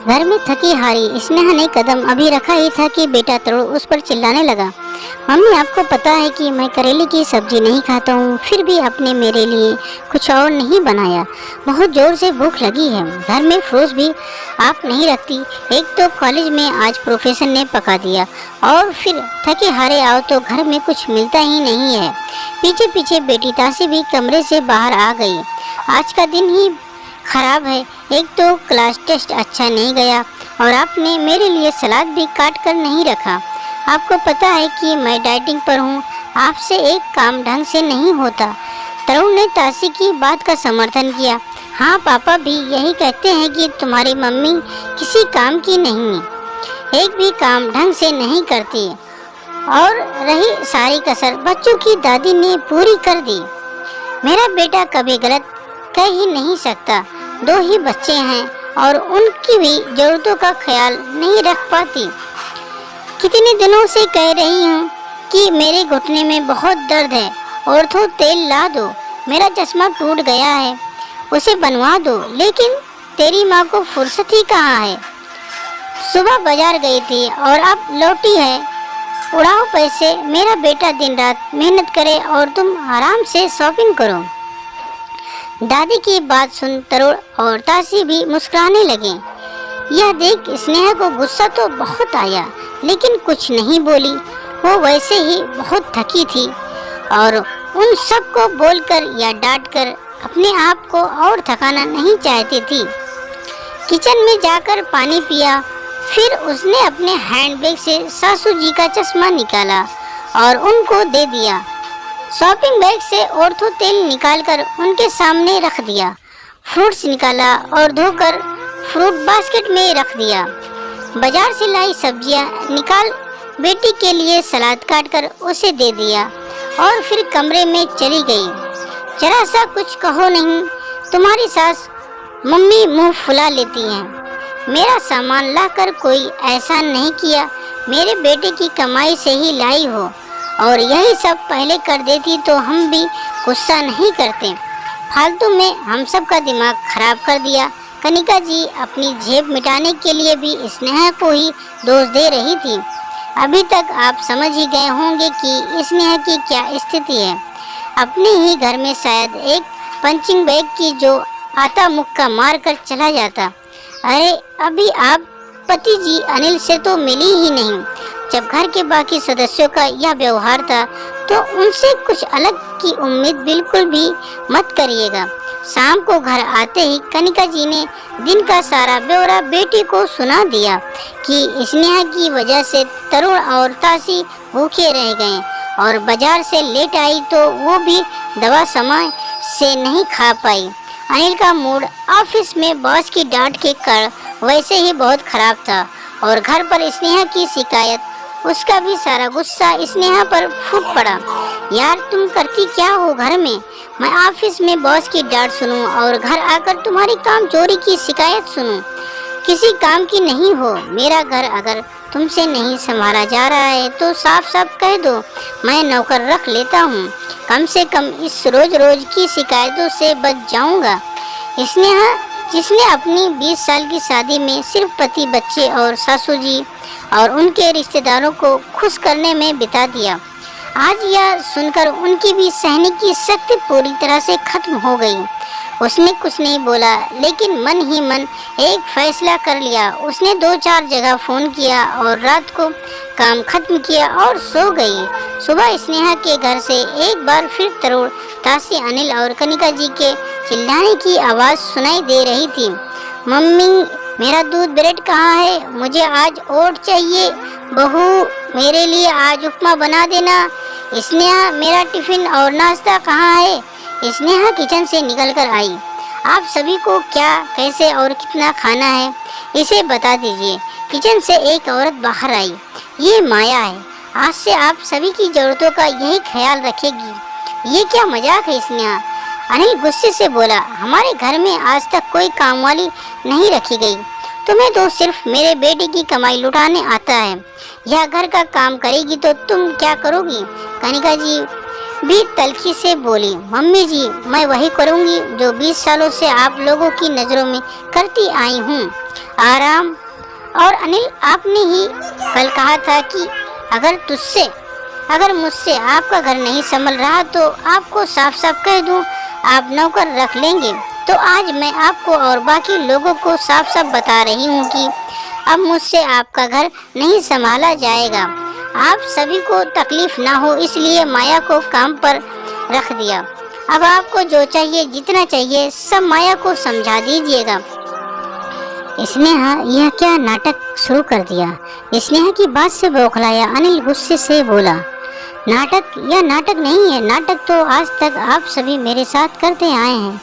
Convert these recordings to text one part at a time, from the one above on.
घर में थकी हारी स्नेहा ने कदम अभी रखा ही था कि बेटा तरुण उस पर चिल्लाने लगा। मम्मी, आपको पता है कि मैं करेले की सब्जी नहीं खाता हूँ, फिर भी आपने मेरे लिए कुछ और नहीं बनाया। बहुत जोर से भूख लगी है। घर में फ्रूट्स भी आप नहीं रखती। एक तो कॉलेज में आज प्रोफेसर ने पका दिया और फिर थके हारे आओ तो घर में कुछ मिलता ही नहीं है। पीछे पीछे बेटी तासी भी कमरे से बाहर आ गई। आज का दिन ही खराब है। एक तो क्लास टेस्ट अच्छा नहीं गया और आपने मेरे लिए सलाद भी काट कर नहीं रखा। आपको पता है कि मैं डाइटिंग पर हूँ। आपसे एक काम ढंग से नहीं होता। तरुण ने तासी की बात का समर्थन किया। हाँ, पापा भी यही कहते हैं कि तुम्हारी मम्मी किसी काम की नहीं, एक भी काम ढंग से नहीं करती। और रही सारी कसर बच्चों की, दादी ने पूरी कर दी। मेरा बेटा कभी गलत कह ही नहीं सकता। 2 ही बच्चे हैं और उनकी भी जरूरतों का ख्याल नहीं रख पाती। कितने दिनों से कह रही हूँ कि मेरे घुटने में बहुत दर्द है, ऑर्थो तेल ला दो। मेरा चश्मा टूट गया है, उसे बनवा दो। लेकिन तेरी माँ को फुर्सत ही कहाँ है। सुबह बाजार गई थी और अब लौटी है। उड़ाओ पैसे। मेरा बेटा दिन रात मेहनत करे और तुम आराम से शॉपिंग करो। दादी की बात सुन तरुण और तासी भी मुस्कुराने लगे। यह देख स्नेहा को गुस्सा तो बहुत आया, लेकिन कुछ नहीं बोली। वो वैसे ही बहुत थकी थी और उन सबको बोलकर या डांटकर अपने आप को और थकाना नहीं चाहती थी। किचन में जाकर पानी पिया, फिर उसने अपने हैंडबैग से सासू जी का चश्मा निकाला और उनको दे दिया। शॉपिंग बैग से ऑर्थो तेल निकालकर उनके सामने रख दिया। फ्रूट्स निकाला और धोकर फ्रूट बास्केट में रख दिया। बाजार से लाई सब्जियां निकाल बेटी के लिए सलाद काटकर उसे दे दिया और फिर कमरे में चली गई। जरा सा कुछ कहो नहीं, तुम्हारी सास मम्मी मुंह फुला लेती हैं। मेरा सामान लाकर कोई एहसान नहीं किया। मेरे बेटे की कमाई से ही लाई हो और यही सब पहले कर देती तो हम भी गुस्सा नहीं करते। फालतू में हम सब का दिमाग खराब कर दिया। कनिका जी अपनी जेब मिटाने के लिए भी स्नेहा को ही दोष दे रही थी। अभी तक आप समझ ही गए होंगे कि स्नेहा की क्या स्थिति है। अपने ही घर में शायद एक पंचिंग बैग की जो आता मुक्का मार कर चला जाता। अरे अभी आप पति जी अनिल से तो मिली ही नहीं। जब घर के बाकी सदस्यों का यह व्यवहार था तो उनसे कुछ अलग की उम्मीद बिल्कुल भी मत करिएगा। शाम को घर आते ही कनिका जी ने दिन का सारा ब्यौरा बेटी को सुना दिया कि स्नेहा की वजह से तरुण और तासी भूखे रह गए और बाजार से लेट आई तो वो भी दवा समय से नहीं खा पाई। अनिल का मूड ऑफिस में बॉस की डांट के कारण वैसे ही बहुत खराब था और घर पर स्नेहा की शिकायत, उसका भी सारा गुस्सा स्नेहा पर फूट पड़ा। यार तुम करती क्या हो घर में? मैं ऑफिस में बॉस की डांट सुनूं और घर आकर तुम्हारी काम चोरी की शिकायत सुनूं। किसी काम की नहीं हो। मेरा घर अगर तुमसे नहीं संभाला जा रहा है तो साफ साफ कह दो, मैं नौकर रख लेता हूँ। कम से कम इस रोज रोज की शिकायतों से बच जाऊँगा। स्नेहा जिसने अपनी 20 साल की शादी में सिर्फ पति, बच्चे और सासू जी और उनके रिश्तेदारों को खुश करने में बिता दिया, आज यह सुनकर उनकी भी सहने की शक्ति पूरी तरह से खत्म हो गई। उसने कुछ नहीं बोला, लेकिन मन ही मन एक फैसला कर लिया। उसने 2-4 जगह फ़ोन किया और रात को काम खत्म किया और सो गई। सुबह स्नेहा के घर से एक बार फिर तरुण, तासी, अनिल और कनिका जी के चिल्लाने की आवाज़ सुनाई दे रही थी। मम्मी, मेरा दूध ब्रेड कहाँ है? मुझे आज ओट चाहिए। बहू, मेरे लिए आज उपमा बना देना। स्नेहा, मेरा टिफिन और नाश्ता कहाँ है? स्नेहा किचन से निकलकर आई। आप सभी को क्या, कैसे और कितना खाना है, इसे बता दीजिए। किचन से एक औरत बाहर आई। ये माया है। आज से आप सभी की जरूरतों का यही ख्याल रखेगी। ये क्या मजाक है स्नेहा? अनिल गुस्से से बोला। हमारे घर में आज तक कोई काम वाली नहीं रखी गई। तुम्हें तो सिर्फ मेरे बेटे की कमाई लुटाने आता है। यह घर का काम करेगी तो तुम क्या करोगी? कनिका जी भी तल्खी से बोली। मम्मी जी, मैं वही करूंगी जो 20 सालों से आप लोगों की नज़रों में करती आई हूँ। आराम। और अनिल, आपने ही कल कहा था कि अगर मुझसे आपका घर नहीं संभल रहा तो आपको साफ साफ कह दूं, आप नौकर रख लेंगे। तो आज मैं आपको और बाकी लोगों को साफ साफ बता रही हूँ कि अब मुझसे आपका घर नहीं संभाला जाएगा। आप सभी को तकलीफ ना हो इसलिए माया को काम पर रख दिया। अब आपको जो चाहिए, जितना चाहिए, सब माया को समझा दीजिएगा। स्नेहा यह क्या नाटक शुरू कर दिया? स्नेहा की बात से बौखलाया अनिल गुस्से से बोला, नाटक? यह नाटक नहीं है। नाटक तो आज तक आप सभी मेरे साथ करते आए हैं।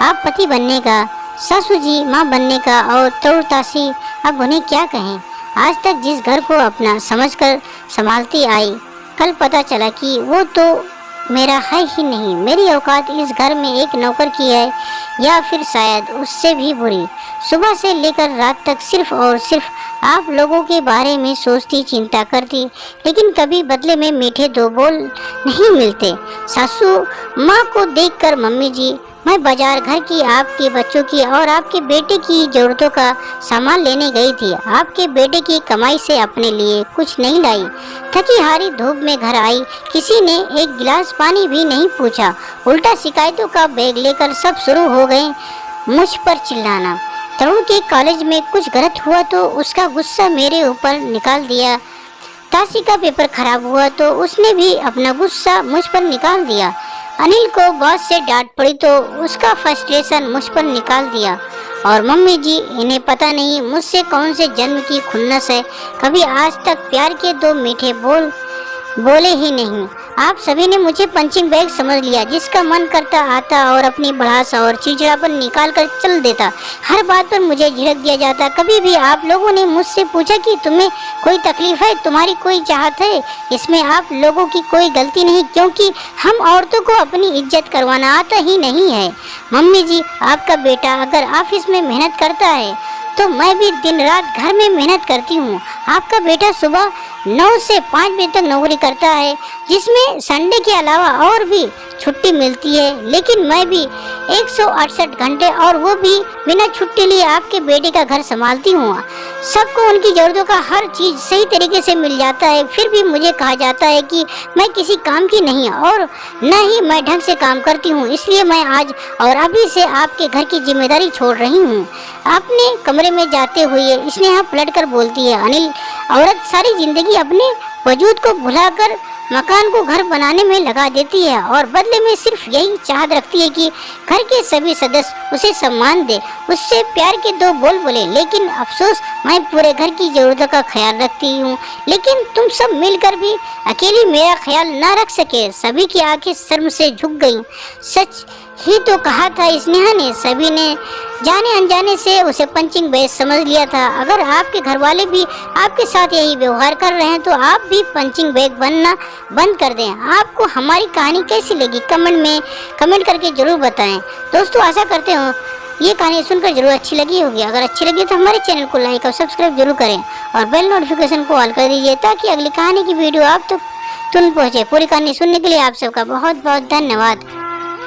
आप पति बनने का, सासू जी माँ बनने का, और तरुतासी अब उन्हें क्या कहें। आज तक जिस घर को अपना समझकर संभालती आई, कल पता चला कि वो तो मेरा है ही नहीं। मेरी औकात इस घर में एक नौकर की है, या फिर शायद उससे भी बुरी। सुबह से लेकर रात तक सिर्फ और सिर्फ आप लोगों के बारे में सोचती, चिंता करती, लेकिन कभी बदले में मीठे दो बोल नहीं मिलते। सासू माँ को देखकर मम्मी जी, मैं बाजार घर की, आपके बच्चों की और आपके बेटे की जरूरतों का सामान लेने गई थी। आपके बेटे की कमाई से अपने लिए कुछ नहीं लाई। थकी हारी धूप में घर आई, किसी ने एक गिलास पानी भी नहीं पूछा। उल्टा शिकायतों का बैग लेकर सब शुरू हो गए मुझ पर चिल्लाना। तरुण के कॉलेज में कुछ गलत हुआ तो उसका गुस्सा मेरे ऊपर निकाल दिया। ताशी का पेपर खराब हुआ तो उसने भी अपना गुस्सा मुझ पर निकाल दिया। अनिल को बॉस से डांट पड़ी तो उसका फ्रस्ट्रेशन मुझ पर निकाल दिया। और मम्मी जी, इन्हें पता नहीं मुझसे कौन से जन्म की खुन्नस है, कभी आज तक प्यार के दो मीठे बोले ही नहीं। आप सभी ने मुझे पंचिंग बैग समझ लिया, जिसका मन करता आता और अपनी भड़ास और चिड़चिड़ापन निकाल कर चल देता। हर बात पर मुझे झिड़क दिया जाता। कभी भी आप लोगों ने मुझसे पूछा कि तुम्हें कोई तकलीफ है, तुम्हारी कोई चाहत है? इसमें आप लोगों की कोई गलती नहीं, क्योंकि हम औरतों को अपनी इज्जत करवाना आता ही नहीं है। मम्मी जी, आपका बेटा अगर ऑफिस में मेहनत करता है तो मैं भी दिन रात घर में मेहनत करती हूँ। आपका बेटा सुबह 9 से 5 बजे तक नौकरी करता है, जिसमें संडे के अलावा और भी छुट्टी मिलती है, लेकिन मैं भी 168 घंटे और वो भी बिना छुट्टी लिए आपके बेटे का घर संभालती हूँ। सबको उनकी ज़रूरतों का हर चीज़ सही तरीके से मिल जाता है, फिर भी मुझे कहा जाता है कि मैं किसी काम की नहीं और न ही मैं ढंग से काम करती हूँ। इसलिए मैं आज और अभी से आपके घर की जिम्मेदारी छोड़ रही हूँ। अपने कमरे में जाते हुए स्नेहा पलट कर बोलती है, अनिल, औरत सारी जिंदगी अपने वजूद को भुलाकर मकान को घर बनाने में लगा देती है और बदले में सिर्फ यही चाहत रखती है कि घर के सभी सदस्य उसे सम्मान दे, उससे प्यार के दो बोल बोले। लेकिन अफसोस, मैं पूरे घर की जरूरतों का ख्याल रखती हूँ, लेकिन तुम सब मिलकर भी अकेली मेरा ख्याल ना रख सके। सभी की आंखें शर्म से झुक गईं। सच ही तो कहा था स्नेहा ने। सभी ने जाने अनजाने से उसे पंचिंग बैग समझ लिया था। अगर आपके घर वाले भी आपके साथ यही व्यवहार कर रहे हैं तो आप भी पंचिंग बैग बनना बंद कर दें। आपको हमारी कहानी कैसी लगी कमेंट करके जरूर बताएं। दोस्तों, आशा करते हो ये कहानी सुनकर जरूर अच्छी लगी होगी। अगर अच्छी लगी तो हमारे चैनल को लाइक और सब्सक्राइब जरूर करें और बेल नोटिफिकेशन को ऑल कर दीजिए, ताकि अगली कहानी की वीडियो आप तक तुरंत पहुँचे। पूरी कहानी सुनने के लिए आप सबका बहुत बहुत धन्यवाद।